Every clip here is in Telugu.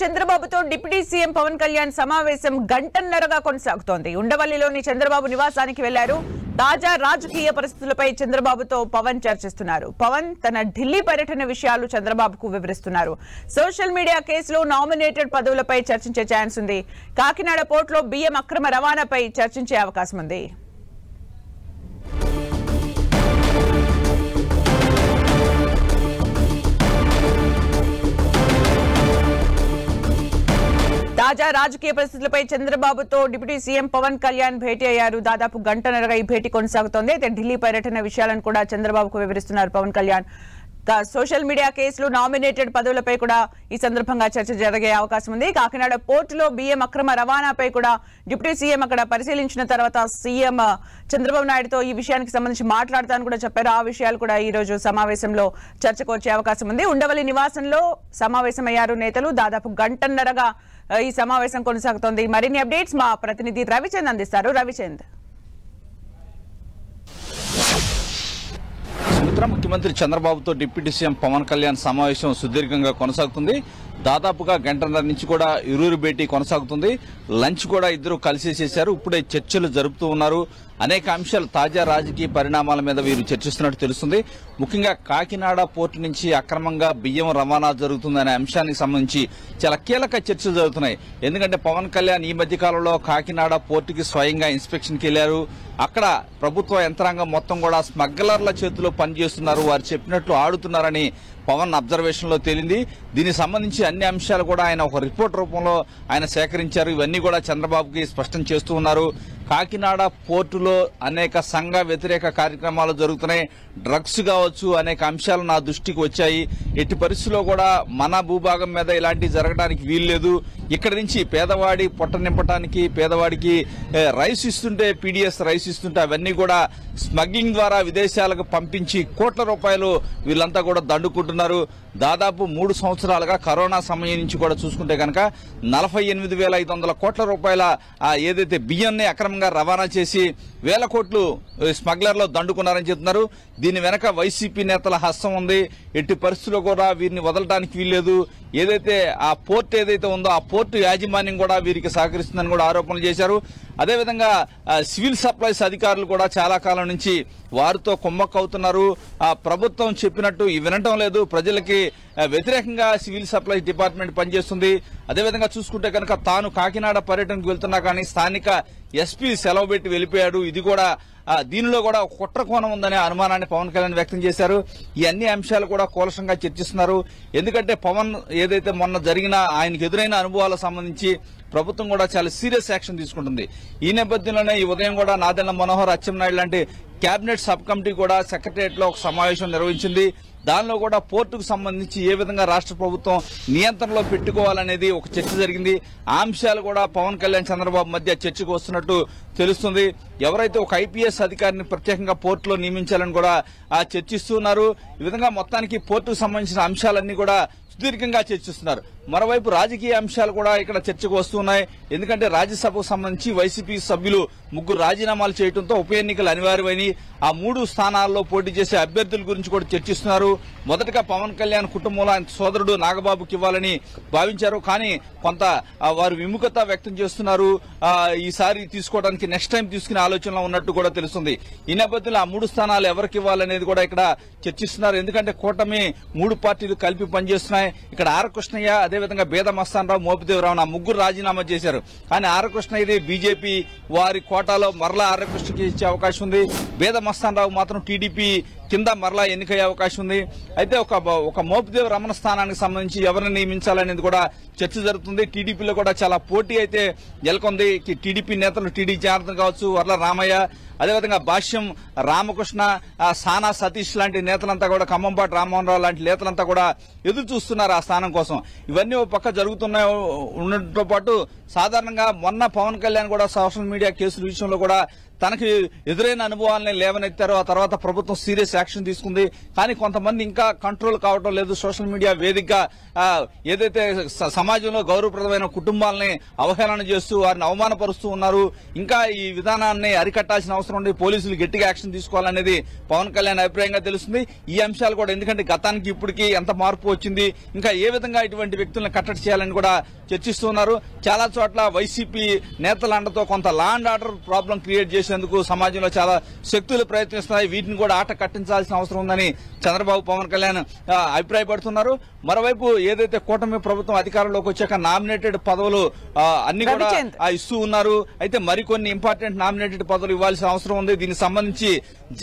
చంద్రబాబుతో డిప్యూటీ సీఎం పవన్ కళ్యాణ్ సమావేశం గంటన్నరగా కొనసాగుతోంది. ఉండవల్లిలోని చంద్రబాబు నివాసానికి వెళ్లారు. తాజా రాజకీయ పరిస్థితులపై చంద్రబాబుతో పవన్ చర్చిస్తున్నారు. పవన్ తన ఢిల్లీ పర్యటన విషయాలు చంద్రబాబుకు వివరిస్తున్నారు. సోషల్ మీడియా కేసులో నామినేటెడ్ పదవులపై చర్చించే ఛాన్స్ ఉంది. కాకినాడ పోర్టులో బియ్యం అక్రమ రవాణాపై చర్చించే అవకాశం ఉంది. తాజా రాజకీయ పరిస్థితులపై చంద్రబాబుతో డిప్యూటీ సీఎం పవన్ కళ్యాణ్ భేటీ అయ్యారు. దాదాపు గంటన్నరగా ఈ భేటీ కొనసాగుతోంది. అయితే ఢిల్లీ పర్యటన విషయాలను కూడా చంద్రబాబుకు వివరిస్తున్నారు పవన్ కళ్యాణ్. సోషల్ మీడియా కేసులు నామినేటెడ్ పదవులపై కూడా ఈ సందర్భంగా చర్చ జరిగే అవకాశం ఉంది. కాకినాడ పోర్టులో బియ్యం అక్రమ రవాణాపై కూడా డిప్యూటీ సీఎం అక్కడ పరిశీలించిన తర్వాత సీఎం చంద్రబాబు నాయుడుతో ఈ విషయానికి సంబంధించి మాట్లాడతానని కూడా చెప్పారు. ఆ విషయాలు కూడా ఈ రోజు సమావేశంలో చర్చకు వచ్చే అవకాశం ఉంది. ఉండవల్లి నివాసంలో సమావేశమయ్యారు నేతలు. దాదాపు గంటన్నరగా ఈ సమావేశం కొనసాగుతోంది. మరిన్ని అప్డేట్స్ మా ప్రతినిధి రవిచంద్ అందిస్తారు. రవిచంద్, ముఖ్యమంత్రి చంద్రబాబుతో డిప్యూటీ సీఎం పవన్ కళ్యాణ్ సమావేశం సుదీర్ఘంగా కొనసాగుతుంది. దాదాపుగా గంటన్నర నుంచి కూడా ఇరువురు భేటీ కొనసాగుతుంది. లంచ్ కూడా ఇద్దరు కలిసి చేశారు. ఇప్పుడే చర్చలు జరుపుతూ ఉన్నారు. అనేక అంశాలు, తాజా రాజకీయ పరిణామాల మీద వీరు చర్చిస్తున్నట్టు తెలుస్తుంది. ముఖ్యంగా కాకినాడ పోర్టు నుంచి అక్రమంగా బియ్యం రవాణా జరుగుతుందనే అంశానికి సంబంధించి చాలా కీలక చర్చలు జరుగుతున్నాయి. ఎందుకంటే పవన్ కళ్యాణ్ ఈ మధ్య కాలంలో కాకినాడ పోర్టుకి స్వయంగా ఇన్స్పెక్షన్కి వెళ్లారు. అక్కడ ప్రభుత్వ యంత్రాంగం మొత్తం కూడా స్మగ్లర్ల చేతిలో పనిచేస్తున్నారు, వారు చెప్పినట్లు ఆడుతున్నారని పవన్ అబ్జర్వేషన్ లో తేలింది. దీనికి సంబంధించి అన్ని అంశాలు కూడా ఆయన ఒక రిపోర్ట్ రూపంలో ఆయన సేకరించారు. ఇవన్నీ కూడా చంద్రబాబుకి స్పష్టం చేస్తూ ఉన్నారు. కాకినాడ పోర్టులో అనేక సంఘ వ్యతిరేక కార్యక్రమాలు జరుగుతున్నాయి. డ్రగ్స్ కావచ్చు, అనేక అంశాలు నా దృష్టికి వచ్చాయి. ఎట్టి పరిస్థితుల్లో కూడా మన భూభాగం మీద ఇలాంటివి జరగడానికి వీల్లేదు. ఇక్కడి నుంచి పేదవాడి పొట్ట నింపడానికి, పేదవాడికి రైస్ ఇస్తుంటే, పీడీఎస్ రైస్ ఇస్తుంటే అవన్నీ కూడా స్మగ్లింగ్ ద్వారా విదేశాలకు పంపించి కోట్ల రూపాయలు వీళ్ళంతా కూడా దండుకుంటున్నారు. దాదాపు 3 సంవత్సరాలుగా కరోనా సమయం నుంచి కూడా చూసుకుంటే కనుక 48,500 కోట్ల రూపాయల ఏదైతే బియ్యాన్ని అక్రమంగా రవాణా చేసి వేల కోట్లు స్మగ్లర్లు దండుకున్నారని చెప్తున్నారు. దీని వెనక వైసీపీ నేతల హస్తం ఉంది. ఎట్టి పరిస్థితుల్లో కూడా వీరిని వదలడానికి వీల్లేదు. ఏదైతే ఆ పోర్టు ఏదైతే ఉందో ఆ పోర్టు యాజమాన్యం కూడా వీరికి సహకరిస్తుందని కూడా ఆరోపణలు చేశారు. అదేవిధంగా సివిల్ సప్లైస్ అధికారులు కూడా చాలా కాలం నుంచి వారితో కుమ్మక్కవుతున్నారు. ఆ ప్రభుత్వం చెప్పినట్టు వినటం లేదు. ప్రజలకి వ్యతిరేకంగా సివిల్ సప్లైస్ డిపార్ట్మెంట్ పనిచేస్తుంది. అదేవిధంగా చూసుకుంటే కనుక తాను కాకినాడ పర్యటనకు వెళ్తున్నా కానీ స్థానిక ఎస్పీ సెలవు పెట్టి వెళ్లిపోయాడు. ఇది కూడా దీనిలో కూడా కుట్ర కోణం ఉందనే అనుమానాన్ని పవన్ కళ్యాణ్ వ్యక్తం చేశారు. ఈ అన్ని అంశాలు కూడా కూలసంగా చర్చిస్తున్నారు. ఎందుకంటే పవన్ ఏదైతే మొన్న జరిగిన ఆయనకు ఎదురైన అనుభవాలకు సంబంధించి ప్రభుత్వం కూడా చాలా సీరియస్ యాక్షన్ తీసుకుంటుంది. ఈ నేపథ్యంలోనే ఈ ఉదయం కూడా నాదెళ్ల మనోహర్, అచ్చెన్నాయుడు లాంటి కేబినెట్ సబ్ కమిటీ కూడా సెక్రటరియట్ లో ఒక సమావేశం నిర్వహించింది. దానిలో కూడా పోర్టుకు సంబంధించి ఏ విధంగా రాష్ట్ర ప్రభుత్వం నియంత్రణలో పెట్టుకోవాలనేది ఒక చర్చ జరిగింది. ఆ అంశాలు కూడా పవన్ కళ్యాణ్ చంద్రబాబు మధ్య చర్చకు వస్తున్నట్టు తెలుస్తుంది. ఎవరైతే ఒక ఐపీఎస్ అధికారిని ప్రత్యేకంగా పోర్టులో నియమించాలని కూడా చర్చిస్తున్నారు. ఈ విధంగా మొత్తానికి పోర్టుకు సంబంధించిన అంశాలన్నీ కూడా సుదీర్ఘంగా చర్చిస్తున్నారు. మరోవైపు రాజకీయ అంశాలు కూడా ఇక్కడ చర్చకు వస్తున్నాయి. ఎందుకంటే రాజ్యసభకు సంబంధించి వైసీపీ సభ్యులు 3 రాజీనామాలు చేయడంతో ఉప ఎన్నికలు అనివార్యమని ఆ 3 స్థానాల్లో పోటీ చేసే అభ్యర్థుల గురించి కూడా చర్చిస్తున్నారు. మొదటగా పవన్ కళ్యాణ్ కుటుంబంలో ఆయన సోదరుడు నాగబాబుకి ఇవ్వాలని భావించారు. కానీ కొంత వారు విముఖత వ్యక్తం చేస్తున్నారు. ఈసారి తీసుకోవడానికి నెక్స్ట్ టైం తీసుకునే ఆలోచనలో ఉన్నట్టు కూడా తెలుస్తుంది. ఈ నేపథ్యంలో ఆ 3 స్థానాలు ఎవరికి ఇవ్వాలనేది కూడా ఇక్కడ చర్చిస్తున్నారు. ఎందుకంటే కూటమి 3 పార్టీలు కలిపి పనిచేస్తున్నాయి. ఇక్కడ ఆర్ కృష్ణయ్య, అదేవిధంగా బేద మస్తానరావు, మోపిదేవరావు ఆ 3 రాజీనామా చేశారు. కానీ ఆర్ కృష్ణయ్యది బీజేపీ వారి కోటాలో మరలా ఆర్ కృష్ణకి ఇచ్చే అవకాశం ఉంది. బేద మస్తానరావు మాత్రం టీడీపీ కింద మరలా ఎన్నికయ్యే అవకాశం ఉంది. అయితే ఒక మోపిదేవి రమణ స్థానానికి సంబంధించి ఎవరిని నియమించాలనేది కూడా చర్చ జరుగుతుంది. టీడీపీలో కూడా చాలా పోటీ అయితే నెలకొంది. టీడీపీ నేతలు టీడీ జనార్దన్ కావచ్చు, వర్ల రామయ్య, అదేవిధంగా భాష్యం రామకృష్ణ, సానా సతీష్ లాంటి నేతలంతా కూడా, ఖమ్మంపాటి రామ్మోహన్ రావు లాంటి నేతలంతా కూడా ఎదురు చూస్తున్నారు ఆ స్థానం కోసం. ఇవన్నీ ఒక పక్క జరుగుతున్నాయి ఉండటంతో పాటు సాధారణంగా మొన్న పవన్ కళ్యాణ్ కూడా సోషల్ మీడియా కేసుల విషయంలో కూడా తనకి ఎదురైన అనుభవాలని లేవనెత్తారు. ఆ తర్వాత ప్రభుత్వం సీరియస్ యాక్షన్ తీసుకుంది. కానీ కొంతమంది ఇంకా కంట్రోల్ కావడం లేదు. సోషల్ మీడియా వేదికగా ఏదైతే సమాజంలో గౌరవప్రదమైన కుటుంబాలని అవహేళన చేస్తూ వారిని అవమానపరుస్తూ ఉన్నారు. ఇంకా ఈ విధానాన్ని అరికట్టాల్సిన అవసరం ఉంది. పోలీసులు గట్టిగా యాక్షన్ తీసుకోవాలనేది పవన్ కళ్యాణ్ అభిప్రాయంగా తెలుస్తుంది. ఈ అంశాలు కూడా ఎందుకంటే గతానికి ఇప్పటికీ ఎంత మార్పు వచ్చింది, ఇంకా ఏ విధంగా ఇటువంటి వ్యక్తులను కట్టడి చేయాలని కూడా చర్చిస్తున్నారు. చాలా చోట్ల వైసీపీ నేతల అండతో కొంత law and order problem create చేసేందుకు సమాజంలో చాలా శక్తులు ప్రయత్నిస్తున్నాయి. వీటిని కూడా ఆట కట్టించాల్సిన అవసరం ఉందని చంద్రబాబు పవన్ కళ్యాణ్ అభిప్రాయపడుతున్నారు. మరోవైపు ఏదైతే కూటమి ప్రభుత్వం అధికారంలోకి వచ్చాక నామినేటెడ్ పదవులు అన్ని కూడా ఇస్తూ ఉన్నారు. అయితే మరికొన్ని ఇంపార్టెంట్ నామినేటెడ్ పదవులు ఇవ్వాల్సిన అవసరం ఉంది. దీనికి సంబంధించి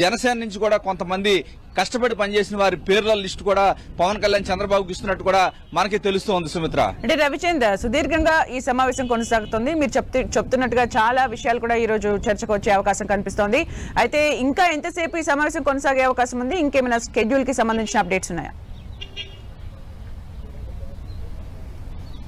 జనసేన నుంచి కూడా కొంతమంది కష్టపడి పనిచేసిన వారి పేర్ల లిస్టు కూడా పవన్ కళ్యాణ్ చంద్రబాబుకి ఇస్తున్నట్టు కూడా మనకి తెలుస్తోంది. సుమిత్ర, అంటే రవిచంద్, సుదీర్ఘంగా ఈ సమావేశం కొనసాగుతుంది. మీరు చెప్తున్నట్టుగా చాలా విషయాలు కూడా ఈ రోజు చర్చకు వచ్చే అవకాశం కనిపిస్తోంది. అయితే ఇంకా ఎంతసేపు ఈ సమావేశం కొనసాగే అవకాశం ఉంది? ఇంకేమైనా షెడ్యూల్ కి సంబంధించిన అప్డేట్స్ ఉన్నాయా?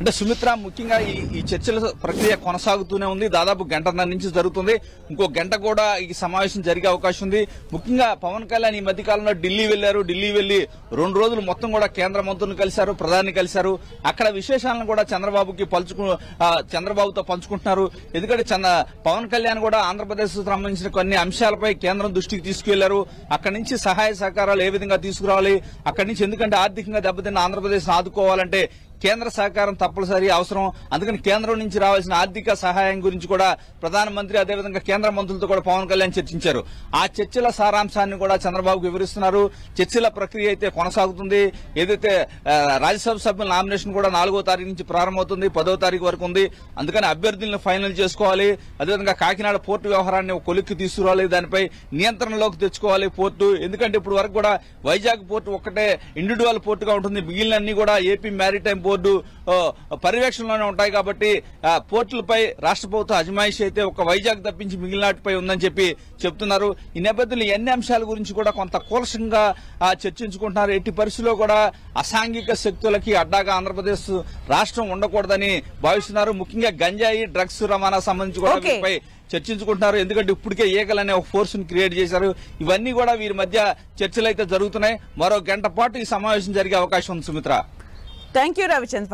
అంటే సుమిత్ర, ముఖ్యంగా ఈ చర్చల ప్రక్రియ కొనసాగుతూనే ఉంది. దాదాపు గంటన్నర నుంచి జరుగుతుంది. ఇంకో గంట కూడా ఈ సమావేశం జరిగే అవకాశం ఉంది. ముఖ్యంగా పవన్ కళ్యాణ్ ఈ మధ్య కాలంలో ఢిల్లీ వెళ్లారు. ఢిల్లీ వెళ్లి 2 రోజులు మొత్తం కూడా కేంద్ర మంత్రులను కలిశారు, ప్రధాని కలిశారు. అక్కడ విశేషాలను కూడా చంద్రబాబుతో పంచుకుంటున్నారు. ఎందుకంటే పవన్ కళ్యాణ్ కూడా ఆంధ్రప్రదేశ్ సంబంధించిన కొన్ని అంశాలపై కేంద్రం దృష్టికి తీసుకువెళ్లారు. అక్కడి నుంచి సహాయ సహకారాలు ఏ విధంగా తీసుకురావాలి, అక్కడి నుంచి ఎందుకంటే ఆర్థికంగా దెబ్బతిన్న ఆంధ్రప్రదేశ్ ఆదుకోవాలంటే కేంద్ర సహకారం తప్పనిసరి అవసరం. అందుకని కేంద్రం నుంచి రావాల్సిన ఆర్థిక సహాయం గురించి కూడా ప్రధానమంత్రి అదేవిధంగా కేంద్ర మంత్రులతో కూడా పవన్ కళ్యాణ్ చర్చించారు. ఆ చర్చల సారాంశాన్ని కూడా చంద్రబాబుకు వివరిస్తున్నారు. చర్చల ప్రక్రియ అయితే కొనసాగుతుంది. ఏదైతే రాజ్యసభ సభ్యుల నామినేషన్ కూడా 4వ తారీఖు నుంచి ప్రారంభమవుతుంది, 10వ తారీఖు వరకు ఉంది. అందుకని అభ్యర్థులను ఫైనల్ చేసుకోవాలి. అదేవిధంగా కాకినాడ పోర్టు వ్యవహారాన్ని కొలిక్కి తీసుకురావాలి, దానిపై నియంత్రణలోకి తెచ్చుకోవాలి పోర్టు. ఎందుకంటే ఇప్పుడు వరకు కూడా వైజాగ్ పోర్టు ఒక్కటే ఇండివిడ్యువల్ పోర్టుగా ఉంటుంది. మిగిలినన్ని కూడా ఏపీ మ్యారిటైమ్ బోర్డు పర్యవేక్షణలోనే ఉంటాయి. కాబట్టి పోర్టులపై రాష్ట్ర ప్రభుత్వ అజమాయిషి అయితే ఒక వైజాగ్ తప్పించి మిగిలిన వాటిపై ఉందని చెప్తున్నారు. ఈ నేపథ్యంలో అన్ని అంశాల గురించి కూడా కొంత కూలసంగా చర్చించుకుంటున్నారు. ఎట్టి పరిస్థితుల్లో కూడా అసాంఘిక శక్తులకి అడ్డాగా ఆంధ్రప్రదేశ్ రాష్ట్రం ఉండకూడదని భావిస్తున్నారు. ముఖ్యంగా గంజాయి డ్రగ్స్ రవాణా సంబంధించి కూడా వీటిపై చర్చించుకుంటున్నారు. ఎందుకంటే ఇప్పటికే ఏకలనే ఒక ఫోర్స్ ని క్రియేట్ చేశారు. ఇవన్నీ కూడా వీరి మధ్య చర్చలు అయితే జరుగుతున్నాయి. మరో గంట పాటు ఈ సమావేశం జరిగే అవకాశం ఉంది. Sumitra, thank you Ravichand.